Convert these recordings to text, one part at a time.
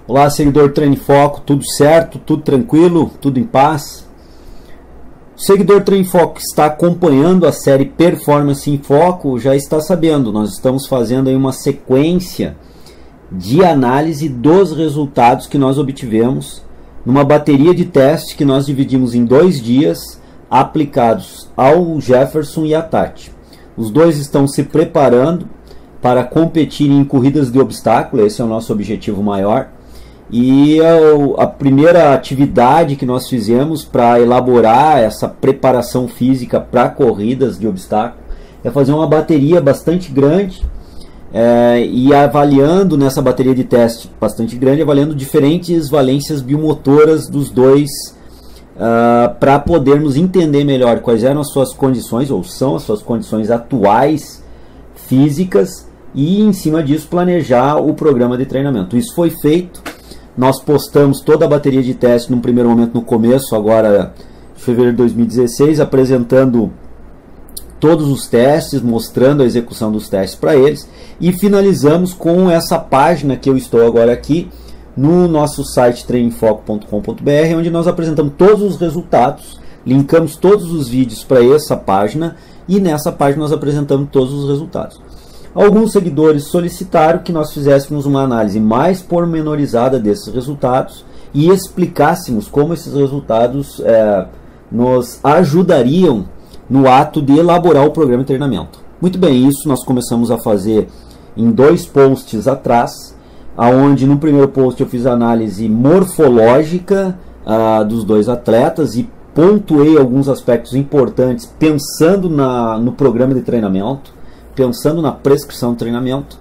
Olá, seguidor Treino em Foco, tudo certo? Tudo tranquilo? Tudo em paz? O seguidor Treino em Foco que está acompanhando a série Performance em Foco já está sabendo, nós estamos fazendo aí uma sequência de análise dos resultados que nós obtivemos numa bateria de teste que nós dividimos em 2 dias aplicados ao Jefferson e à Tati. Os dois estão se preparando para competir em corridas de obstáculo, esse é o nosso objetivo maior. E a primeira atividade que nós fizemos para elaborar essa preparação física para corridas de obstáculo é fazer uma bateria bastante grande e avaliando nessa bateria de teste bastante grande, avaliando diferentes valências biomotoras dos dois para podermos entender melhor quais eram as suas condições, ou são as suas condições atuais físicas, e em cima disso planejar o programa de treinamento. Isso foi feito. Nós postamos toda a bateria de teste num primeiro momento no começo, agora de fevereiro de 2016, apresentando todos os testes, mostrando a execução dos testes para eles, e finalizamos com essa página que eu estou agora aqui no nosso site treininfoco.com.br, onde nós apresentamos todos os resultados, linkamos todos os vídeos para essa página, e nessa página nós apresentamos todos os resultados. Alguns seguidores solicitaram que nós fizéssemos uma análise mais pormenorizada desses resultados e explicássemos como esses resultados nos ajudariam no ato de elaborar o programa de treinamento. Muito bem, isso nós começamos a fazer em 2 posts atrás, onde no primeiro post eu fiz a análise morfológica dos 2 atletas e pontuei alguns aspectos importantes pensando no programa de treinamento, pensando na prescrição de treinamento.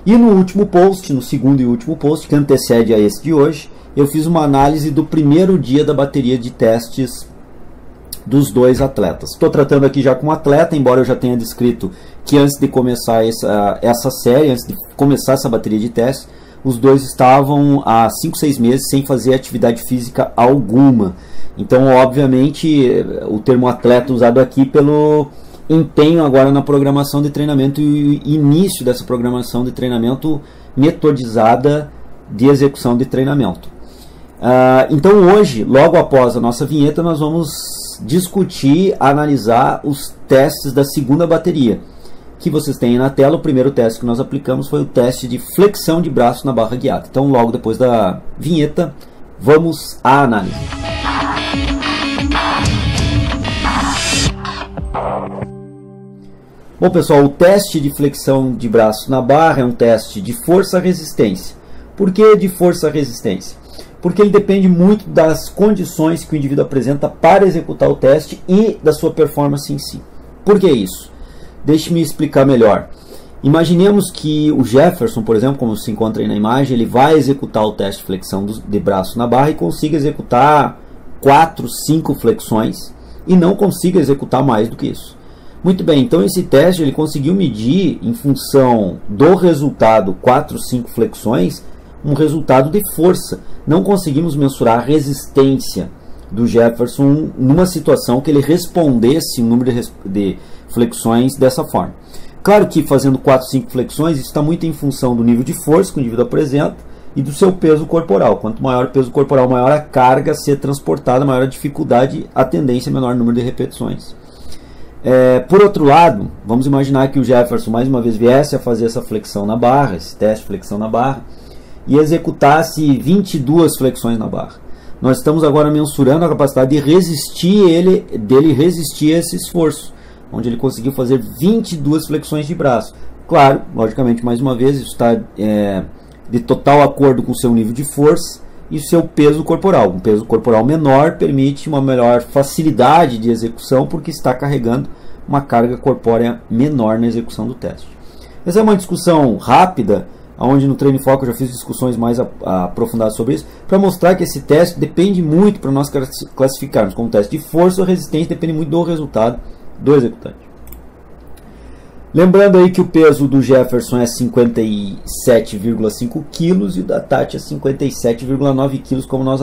E no último post, no segundo e último post, que antecede a esse de hoje, eu fiz uma análise do primeiro dia da bateria de testes dos 2 atletas. Estou tratando aqui já com um atleta, embora eu já tenha descrito que antes de começar essa série, antes de começar essa bateria de testes, os 2 estavam há 5, 6 meses sem fazer atividade física alguma. Então, obviamente, o termo atleta usado aqui pelo empenho agora na programação de treinamento e início dessa programação de treinamento metodizada de execução de treinamento. Então hoje, logo após a nossa vinheta, nós vamos discutir, analisar os testes da segunda bateria, que vocês têm na tela. O primeiro teste que nós aplicamos foi o teste de flexão de braço na barra guiada. Então logo depois da vinheta, vamos à análise. Bom pessoal, o teste de flexão de braço na barra é um teste de força-resistência. Por que de força-resistência? Porque ele depende muito das condições que o indivíduo apresenta para executar o teste e da sua performance em si. Por que isso? Deixe-me explicar melhor. Imaginemos que o Jefferson, por exemplo, como se encontra aí na imagem, ele vai executar o teste de flexão de braço na barra e consiga executar 4, 5 flexões e não consiga executar mais do que isso. Muito bem, então esse teste ele conseguiu medir, em função do resultado 4, 5 flexões, um resultado de força. Não conseguimos mensurar a resistência do Jefferson numa situação que ele respondesse o número de flexões dessa forma. Claro que fazendo 4, 5 flexões, isso está muito em função do nível de força que o indivíduo apresenta e do seu peso corporal. Quanto maior o peso corporal, maior a carga a ser transportada, maior a dificuldade, a tendência é menor número de repetições. Por outro lado, vamos imaginar que o Jefferson mais uma vez viesse a fazer essa flexão na barra, esse teste de flexão na barra, e executasse 22 flexões na barra. Nós estamos agora mensurando a capacidade de dele resistir a esse esforço, onde ele conseguiu fazer 22 flexões de braço. Claro, logicamente, mais uma vez, isso está de total acordo com o seu nível de força e seu peso corporal. Um peso corporal menor permite uma melhor facilidade de execução, porque está carregando uma carga corpórea menor na execução do teste. Essa é uma discussão rápida, onde no Treino em Foco eu já fiz discussões mais aprofundadas sobre isso, para mostrar que esse teste depende muito, para nós classificarmos como teste de força ou resistência, depende muito do resultado do executante. Lembrando aí que o peso do Jefferson é 57,5 kg e o da Tati é 57,9 kg, como nós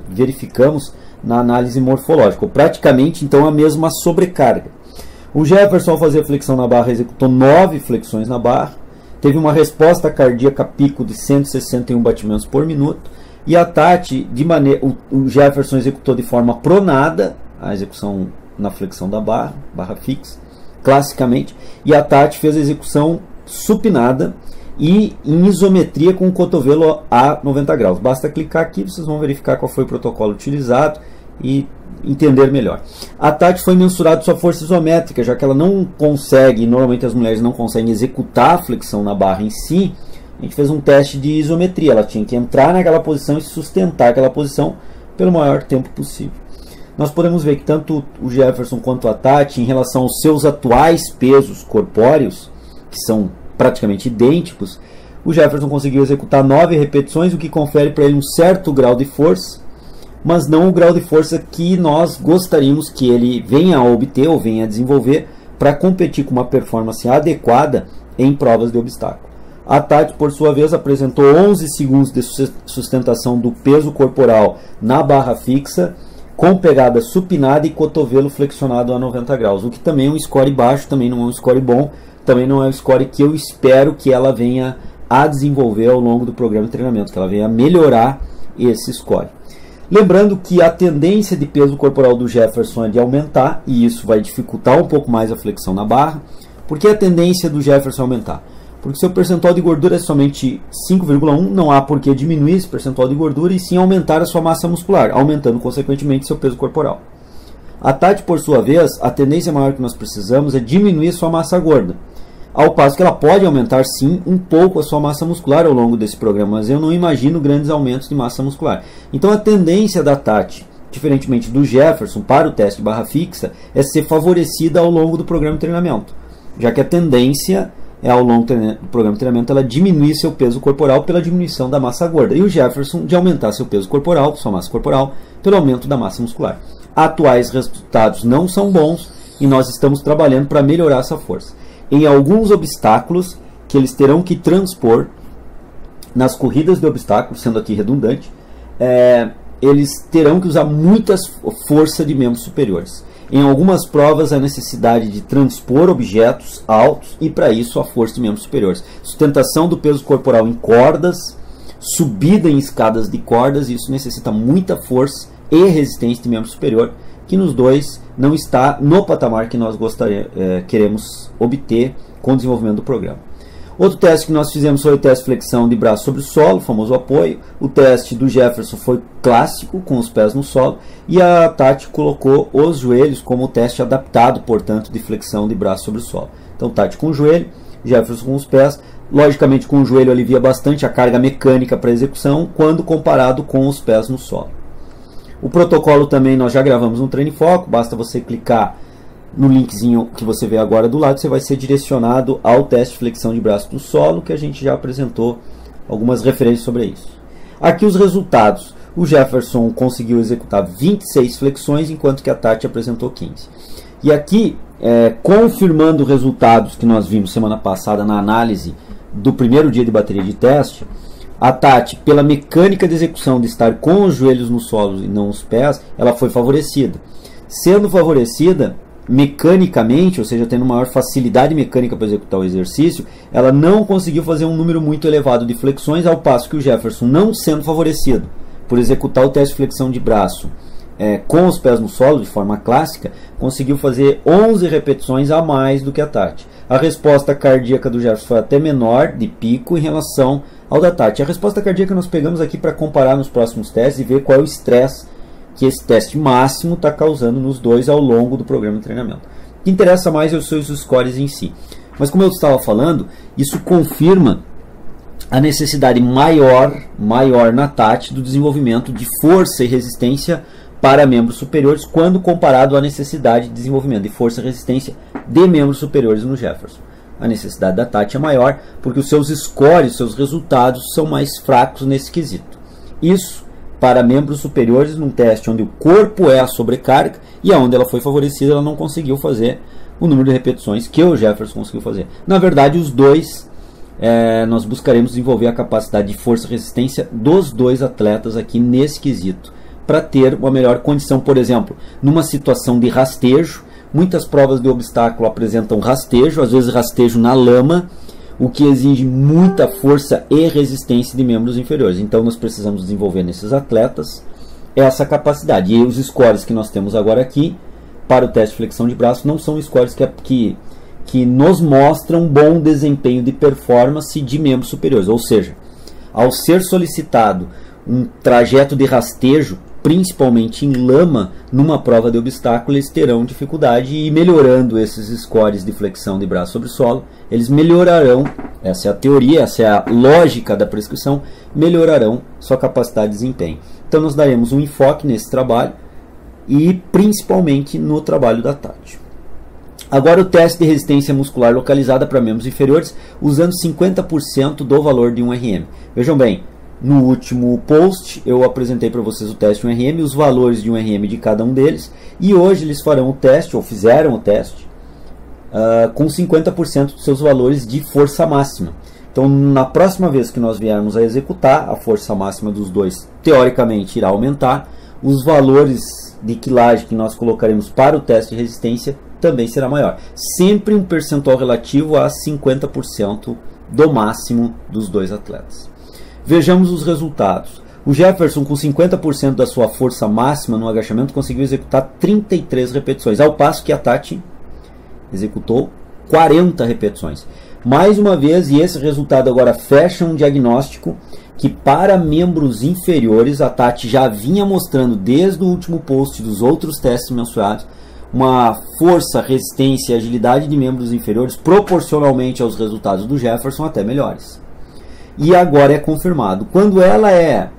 verificamos na análise morfológica. Praticamente, então, a mesma sobrecarga. O Jefferson, ao fazer a flexão na barra, executou 9 flexões na barra, teve uma resposta cardíaca pico de 161 batimentos por minuto, e a Tati, o Jefferson executou de forma pronada, a execução na flexão da barra fixa, classicamente, e a Tati fez a execução supinada e em isometria com o cotovelo a 90 graus. Basta clicar aqui, vocês vão verificar qual foi o protocolo utilizado e entender melhor. A Tati foi mensurada sua força isométrica, já que ela não consegue, normalmente as mulheres não conseguem executar a flexão na barra em si. A gente fez um teste de isometria, ela tinha que entrar naquela posição e sustentar aquela posição pelo maior tempo possível. Nós podemos ver que tanto o Jefferson quanto a Tati, em relação aos seus atuais pesos corpóreos, que são praticamente idênticos, o Jefferson conseguiu executar 9 repetições, o que confere para ele um certo grau de força, mas não o grau de força que nós gostaríamos que ele venha a obter ou venha a desenvolver para competir com uma performance adequada em provas de obstáculo. A Tati, por sua vez, apresentou 11 segundos de sustentação do peso corporal na barra fixa, com pegada supinada e cotovelo flexionado a 90 graus, o que também é um score baixo, também não é um score bom, também não é um score que eu espero que ela venha a desenvolver ao longo do programa de treinamento, que ela venha a melhorar esse score. Lembrando que a tendência de peso corporal do Jefferson é de aumentar, e isso vai dificultar um pouco mais a flexão na barra. Por que a tendência do Jefferson é aumentar? Porque seu percentual de gordura é somente 5,1, não há por que diminuir esse percentual de gordura e sim aumentar a sua massa muscular, aumentando consequentemente seu peso corporal. A Tati, por sua vez, a tendência maior que nós precisamos é diminuir a sua massa gorda, ao passo que ela pode aumentar sim um pouco a sua massa muscular ao longo desse programa, mas eu não imagino grandes aumentos de massa muscular. Então a tendência da Tati, diferentemente do Jefferson, para o teste de barra fixa, é ser favorecida ao longo do programa de treinamento, já que a tendência ao longo do programa de treinamento ela diminuir seu peso corporal pela diminuição da massa gorda, e o Jefferson de aumentar seu peso corporal, sua massa corporal, pelo aumento da massa muscular. Atuais resultados não são bons e nós estamos trabalhando para melhorar essa força. Em alguns obstáculos que eles terão que transpor nas corridas de obstáculos, sendo aqui redundante, eles terão que usar muita força de membros superiores. Em algumas provas, a necessidade de transpor objetos altos e, para isso, a força de membros superiores. Sustentação do peso corporal em cordas, subida em escadas de cordas, isso necessita muita força e resistência de membro superior, que nos dois não está no patamar que nós queremos obter com o desenvolvimento do programa. Outro teste que nós fizemos foi o teste de flexão de braço sobre o solo, o famoso apoio. O teste do Jefferson foi clássico, com os pés no solo, e a Tati colocou os joelhos como teste adaptado, portanto, de flexão de braço sobre o solo. Então, Tati com o joelho, Jefferson com os pés. Logicamente, com o joelho alivia bastante a carga mecânica para execução, quando comparado com os pés no solo. O protocolo também nós já gravamos no Treine Foco, basta você clicar no linkzinho que você vê agora do lado, você vai ser direcionado ao teste de flexão de braço do solo, que a gente já apresentou algumas referências sobre isso. Aqui os resultados. O Jefferson conseguiu executar 26 flexões, enquanto que a Tati apresentou 15. E aqui, confirmando resultados que nós vimos semana passada na análise do primeiro dia de bateria de teste, a Tati, pela mecânica de execução de estar com os joelhos no solo e não os pés, ela foi favorecida. Sendo favorecida mecanicamente, ou seja, tendo maior facilidade mecânica para executar o exercício, ela não conseguiu fazer um número muito elevado de flexões, ao passo que o Jefferson, não sendo favorecido por executar o teste de flexão de braço com os pés no solo, de forma clássica, conseguiu fazer 11 repetições a mais do que a Tati. A resposta cardíaca do Jefferson foi até menor de pico em relação ao da Tati. A resposta cardíaca nós pegamos aqui para comparar nos próximos testes e ver qual é o estresse que esse teste máximo está causando nos dois ao longo do programa de treinamento. O que interessa mais é os seus scores em si. Mas como eu estava falando, isso confirma a necessidade maior na Tati do desenvolvimento de força e resistência para membros superiores, quando comparado à necessidade de desenvolvimento de força e resistência de membros superiores no Jefferson. A necessidade da Tati é maior porque os seus scores, seus resultados são mais fracos nesse quesito. Isso para membros superiores num teste onde o corpo é a sobrecarga e aonde ela foi favorecida, ela não conseguiu fazer o número de repetições que o Jefferson conseguiu fazer. Na verdade, os dois, nós buscaremos desenvolver a capacidade de força e resistência dos dois atletas aqui nesse quesito, para ter uma melhor condição. Por exemplo, numa situação de rastejo, muitas provas de obstáculo apresentam rastejo, às vezes rastejo na lama, o que exige muita força e resistência de membros inferiores. Então nós precisamos desenvolver nesses atletas essa capacidade. E os scores que nós temos agora aqui para o teste de flexão de braço não são scores que nos mostram bom desempenho de performance de membros superiores. Ou seja, ao ser solicitado um trajeto de rastejo, principalmente em lama, numa prova de obstáculo, eles terão dificuldade, e melhorando esses scores de flexão de braço sobre solo, eles melhorarão, essa é a teoria, essa é a lógica da prescrição, melhorarão sua capacidade de desempenho. Então nós daremos um enfoque nesse trabalho e principalmente no trabalho da Tati. Agora o teste de resistência muscular localizada para membros inferiores, usando 50% do valor de 1 RM. Vejam bem, no último post eu apresentei para vocês o teste de 1 RM, os valores de 1 RM de cada um deles, e hoje eles farão o teste, ou fizeram o teste, com 50% dos seus valores de força máxima. Então na próxima vez que nós viermos a executar, a força máxima dos dois teoricamente irá aumentar, os valores de quilagem que nós colocaremos para o teste de resistência também será maior. Sempre um percentual relativo a 50% do máximo dos dois atletas. Vejamos os resultados. O Jefferson, com 50% da sua força máxima no agachamento, conseguiu executar 33 repetições, ao passo que a Tati executou 40 repetições. Mais uma vez, e esse resultado agora fecha um diagnóstico que para membros inferiores, a Tati já vinha mostrando desde o último post dos outros testes mensuados, uma força, resistência e agilidade de membros inferiores proporcionalmente aos resultados do Jefferson até melhores. E agora é confirmado. Quando ela é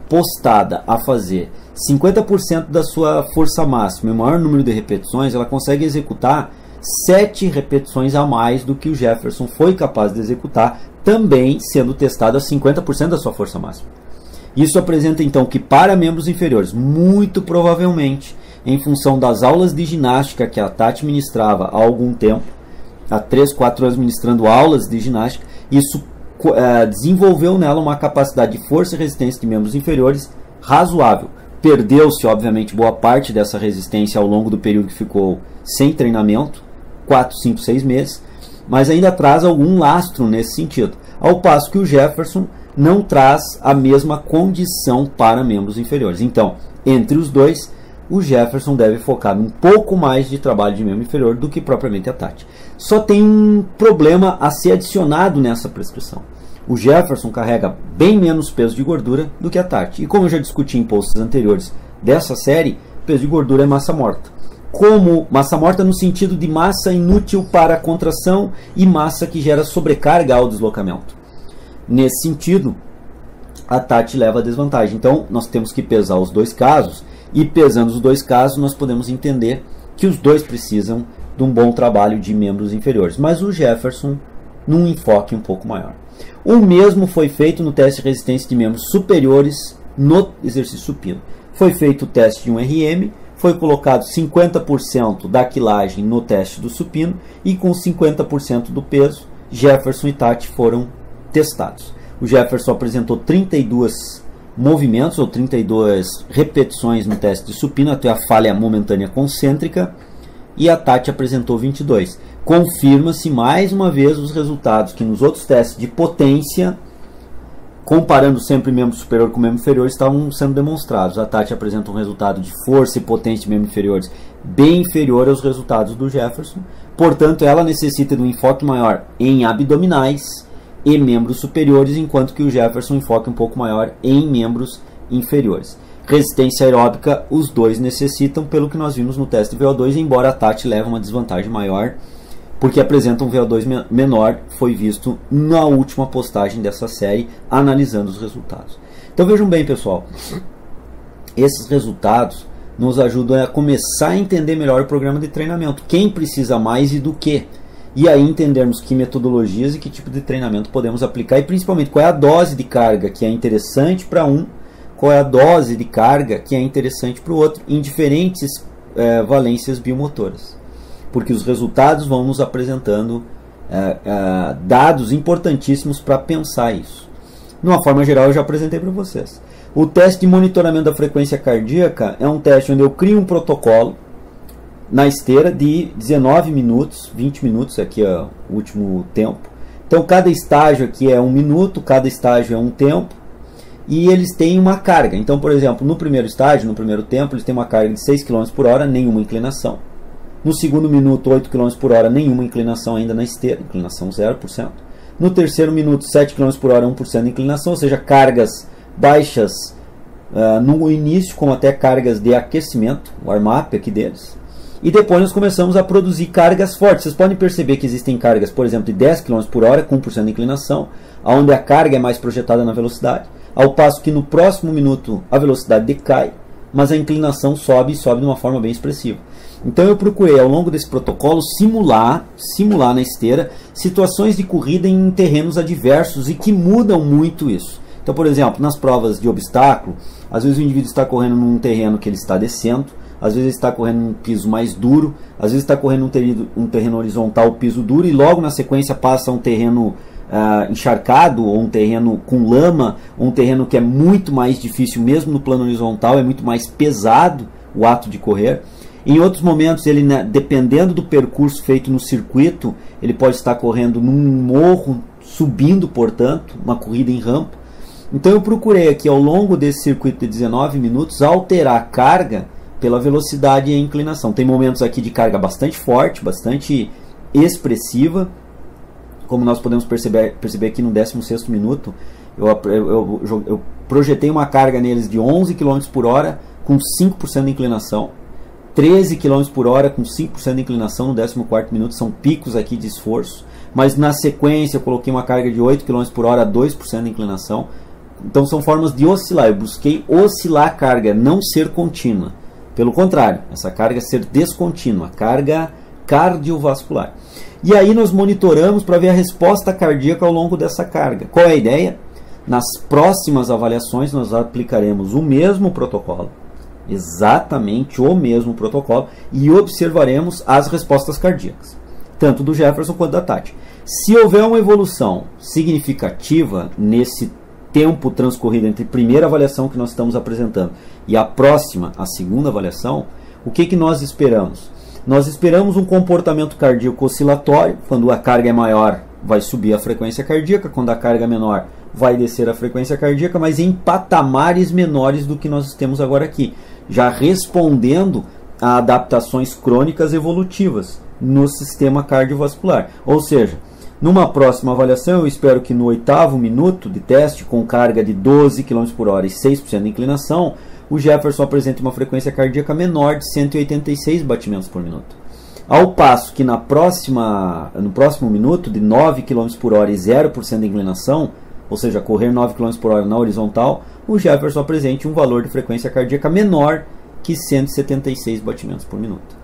postada a fazer 50% da sua força máxima e o maior número de repetições, ela consegue executar 7 repetições a mais do que o Jefferson foi capaz de executar, também sendo testado a 50% da sua força máxima. Isso apresenta então que para membros inferiores, muito provavelmente, em função das aulas de ginástica que a Tati ministrava há algum tempo, há 3, 4 anos ministrando aulas de ginástica, isso desenvolveu nela uma capacidade de força e resistência de membros inferiores razoável. Perdeu-se, obviamente, boa parte dessa resistência ao longo do período que ficou sem treinamento, 4, 5, 6 meses, mas ainda traz algum lastro nesse sentido. Ao passo que o Jefferson não traz a mesma condição para membros inferiores. Então, entre os dois, o Jefferson deve focar um pouco mais de trabalho de membro inferior do que propriamente a Tati. Só tem um problema a ser adicionado nessa prescrição. O Jefferson carrega bem menos peso de gordura do que a Tati. E como eu já discuti em posts anteriores dessa série, peso de gordura é massa morta. Como massa morta no sentido de massa inútil para a contração e massa que gera sobrecarga ao deslocamento. Nesse sentido, a Tati leva a desvantagem. Então, nós temos que pesar os dois casos, e pesando os dois casos, nós podemos entender que os dois precisam de um bom trabalho de membros inferiores. Mas o Jefferson, num enfoque um pouco maior. O mesmo foi feito no teste de resistência de membros superiores no exercício supino. Foi feito o teste de 1 RM, foi colocado 50% da quilagem no teste do supino, e com 50% do peso, Jefferson e Tati foram testados. O Jefferson apresentou 32 movimentos, ou 32 repetições no teste de supino, até a falha momentânea concêntrica, e a Tati apresentou 22. Confirma-se mais uma vez os resultados que nos outros testes de potência, comparando sempre membro superior com membro inferior, estavam sendo demonstrados. A Tati apresenta um resultado de força e potência de membros inferiores bem inferior aos resultados do Jefferson. Portanto, ela necessita de um enfoque maior em abdominais e membros superiores, enquanto que o Jefferson enfoca um pouco maior em membros inferiores. Resistência aeróbica, os dois necessitam, pelo que nós vimos no teste de VO2, embora a Tati leve uma desvantagem maior, porque apresenta um VO2 menor, foi visto na última postagem dessa série, analisando os resultados. Então vejam bem, pessoal, esses resultados nos ajudam a começar a entender melhor o programa de treinamento, quem precisa mais e do que, e aí entendermos que metodologias e que tipo de treinamento podemos aplicar, e principalmente qual é a dose de carga que é interessante para um, qual é a dose de carga que é interessante para o outro, em diferentes valências biomotoras. porque os resultados vão nos apresentando dados importantíssimos para pensar isso. De uma forma geral, eu já apresentei para vocês. O teste de monitoramento da frequência cardíaca é um teste onde eu crio um protocolo na esteira de 19 minutos, 20 minutos aqui é o último tempo. Então cada estágio aqui é 1 minuto, cada estágio é um tempo, e eles têm uma carga. Então, por exemplo, no primeiro estágio, no primeiro tempo, eles têm uma carga de 6 km por hora, nenhuma inclinação. No segundo minuto, 8 km por hora, nenhuma inclinação ainda na esteira, inclinação 0%. No terceiro minuto, 7 km por hora, 1% de inclinação, ou seja, cargas baixas no início, com até cargas de aquecimento, o warm-up aqui deles. E depois nós começamos a produzir cargas fortes. Vocês podem perceber que existem cargas, por exemplo, de 10 km por hora, com 1% de inclinação, onde a carga é mais projetada na velocidade, ao passo que no próximo minuto a velocidade decai, mas a inclinação sobe e sobe de uma forma bem expressiva. Então eu procurei, ao longo desse protocolo, simular na esteira situações de corrida em terrenos adversos e que mudam muito isso. Então, por exemplo, nas provas de obstáculo, às vezes o indivíduo está correndo num terreno que ele está descendo, às vezes ele está correndo num piso mais duro, às vezes está correndo um terreno horizontal, piso duro, e logo na sequência passa um terreno encharcado, ou um terreno com lama, ou um terreno que é muito mais difícil, mesmo no plano horizontal, é muito mais pesado o ato de correr. Em outros momentos, ele, dependendo do percurso feito no circuito, ele pode estar correndo num morro, subindo, portanto, uma corrida em rampa. Então eu procurei aqui, ao longo desse circuito de 19 minutos, alterar a carga pela velocidade e a inclinação. Tem momentos aqui de carga bastante forte, bastante expressiva, como nós podemos perceber aqui no 16º minuto. Eu projetei uma carga neles de 11 km por hora com 5% de inclinação, 13 km por hora com 5% de inclinação no 14º minuto, são picos aqui de esforço, mas na sequência eu coloquei uma carga de 8 km por hora, 2% de inclinação. Então são formas de oscilar, eu busquei oscilar a carga, não ser contínua. Pelo contrário, essa carga ser descontínua, carga cardiovascular. E aí nós monitoramos para ver a resposta cardíaca ao longo dessa carga. Qual é a ideia? Nas próximas avaliações nós aplicaremos o mesmo protocolo, exatamente o mesmo protocolo, e observaremos as respostas cardíacas, tanto do Jefferson quanto da Tati. Se houver uma evolução significativa nesse tempo transcorrido entre a primeira avaliação que nós estamos apresentando e a próxima, a segunda avaliação, o que nós esperamos? Nós esperamos um comportamento cardíaco oscilatório. Quando a carga é maior, vai subir a frequência cardíaca, quando a carga é menor, vai descer a frequência cardíaca, mas em patamares menores do que nós temos agora aqui, já respondendo a adaptações crônicas evolutivas no sistema cardiovascular. Ou seja, numa próxima avaliação, eu espero que no 8º minuto de teste, com carga de 12 km por hora e 6% de inclinação, o Jefferson apresente uma frequência cardíaca menor de 186 batimentos por minuto. Ao passo que no próximo minuto, de 9 km por hora e 0% de inclinação, ou seja, correr 9 km por hora na horizontal, o Jefferson apresente um valor de frequência cardíaca menor que 176 batimentos por minuto.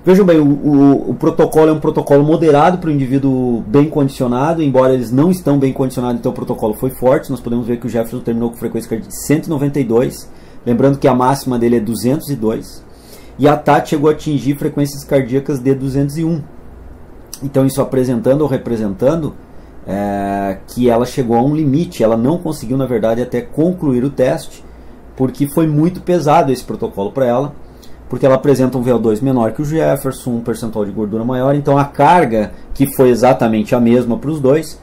Vejam bem, o protocolo é um protocolo moderado para o indivíduo bem condicionado, embora eles não estão bem condicionados, então o protocolo foi forte. Nós podemos ver que o Jefferson terminou com frequência cardíaca de 192, lembrando que a máxima dele é 202, e a Tati chegou a atingir frequências cardíacas de 201. Então isso apresentando ou representando que ela chegou a um limite, ela não conseguiu, na verdade, até concluir o teste, porque foi muito pesado esse protocolo para ela, porque ela apresenta um VO2 menor que o Jefferson, um percentual de gordura maior, então a carga, que foi exatamente a mesma para os dois,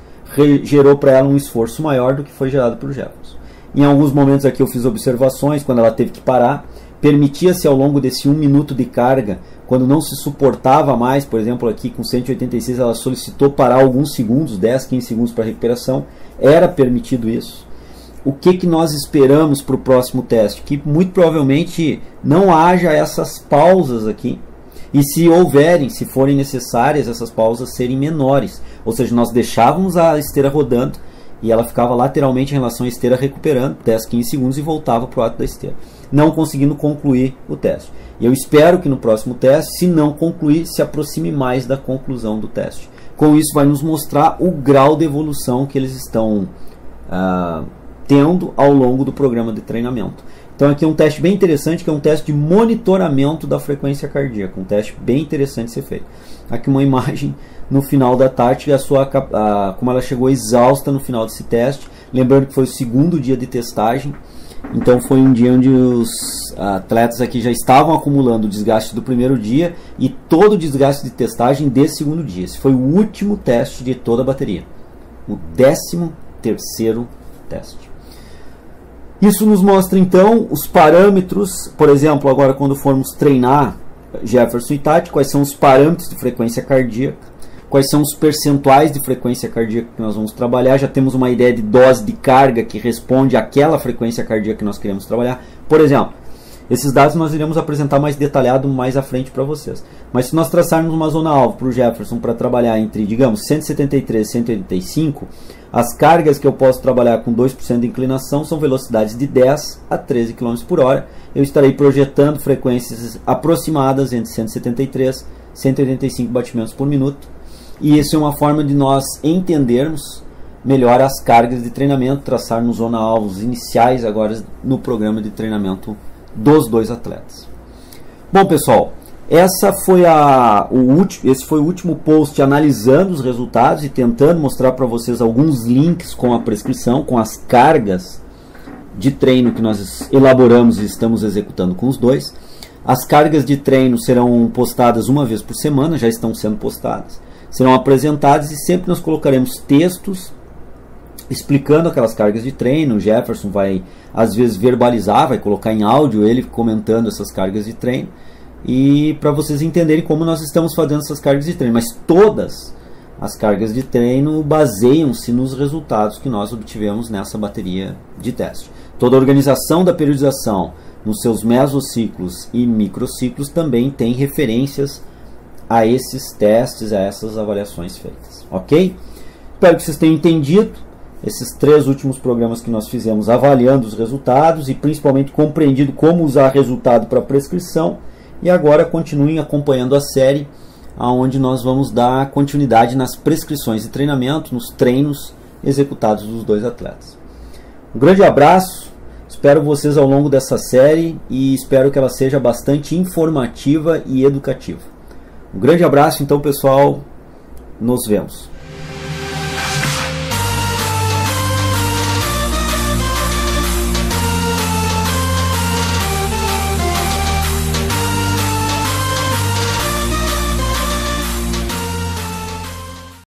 gerou para ela um esforço maior do que foi gerado para o Jefferson. Em alguns momentos aqui eu fiz observações, quando ela teve que parar, permitia-se ao longo desse 1 minuto de carga, quando não se suportava mais, por exemplo aqui com 186 ela solicitou parar alguns segundos, 10, 15 segundos para recuperação, era permitido isso. O que nós esperamos para o próximo teste? Que muito provavelmente não haja essas pausas aqui, e se houverem, se forem necessárias, essas pausas serem menores, ou seja, nós deixávamos a esteira rodando e ela ficava lateralmente em relação à esteira recuperando 10, 15 segundos e voltava para o ato da esteira, não conseguindo concluir o teste. E eu espero que no próximo teste, se não concluir, se aproxime mais da conclusão do teste. Com isso vai nos mostrar o grau de evolução que eles estão tendo ao longo do programa de treinamento. Então aqui é um teste bem interessante, que é um teste de monitoramento da frequência cardíaca, um teste bem interessante de ser feito. Aqui uma imagem no final da tarde, como ela chegou exausta no final desse teste, lembrando que foi o segundo dia de testagem, então foi um dia onde os atletas aqui já estavam acumulando o desgaste do primeiro dia e todo o desgaste de testagem desse segundo dia. Esse foi o último teste de toda a bateria, o 13º teste. Isso nos mostra então os parâmetros, por exemplo, agora quando formos treinar Jefferson e Tati, quais são os parâmetros de frequência cardíaca, quais são os percentuais de frequência cardíaca que nós vamos trabalhar, já temos uma ideia de dose de carga que responde àquela frequência cardíaca que nós queremos trabalhar. Por exemplo, esses dados nós iremos apresentar mais detalhado mais à frente para vocês. Mas se nós traçarmos uma zona alvo para o Jefferson para trabalhar entre, digamos, 173 e 185, as cargas que eu posso trabalhar com 2% de inclinação são velocidades de 10 a 13 km por hora. Eu estarei projetando frequências aproximadas entre 173 e 185 batimentos por minuto. E isso é uma forma de nós entendermos melhor as cargas de treinamento, traçarmos zona alvos iniciais agora no programa de treinamento dos dois atletas. Bom, pessoal, esse foi o último post analisando os resultados e tentando mostrar para vocês alguns links com a prescrição, com as cargas de treino que nós elaboramos e estamos executando com os dois. As cargas de treino serão postadas uma vez por semana, já estão sendo postadas, serão apresentadas e sempre nós colocaremos textos explicando aquelas cargas de treino. O Jefferson vai às vezes verbalizar, vai colocar em áudio ele comentando essas cargas de treino, e para vocês entenderem como nós estamos fazendo essas cargas de treino. Mas todas as cargas de treino baseiam-se nos resultados que nós obtivemos nessa bateria de teste. Toda a organização da periodização nos seus mesociclos e microciclos também tem referências a esses testes, a essas avaliações feitas. Ok? Espero que vocês tenham entendido esses 3 últimos programas que nós fizemos avaliando os resultados e principalmente compreendido como usar resultado para prescrição. E agora continuem acompanhando a série, onde nós vamos dar continuidade nas prescrições de treinamento, nos treinos executados dos dois atletas. Um grande abraço, espero vocês ao longo dessa série e espero que ela seja bastante informativa e educativa. Um grande abraço então, pessoal, nos vemos.